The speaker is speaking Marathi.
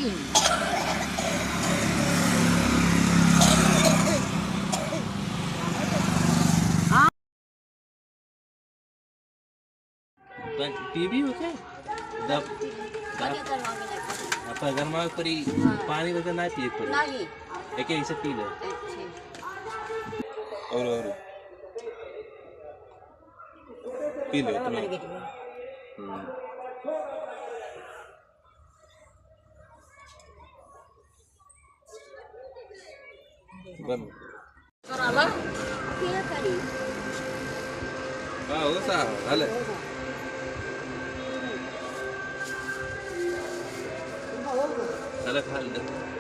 नाहीन. टीवी होते apa garma pari pani wala na piye pari नाही eke isa pila और पी लो इतना बन कराला किया करी हाँ वो सा हाले हाले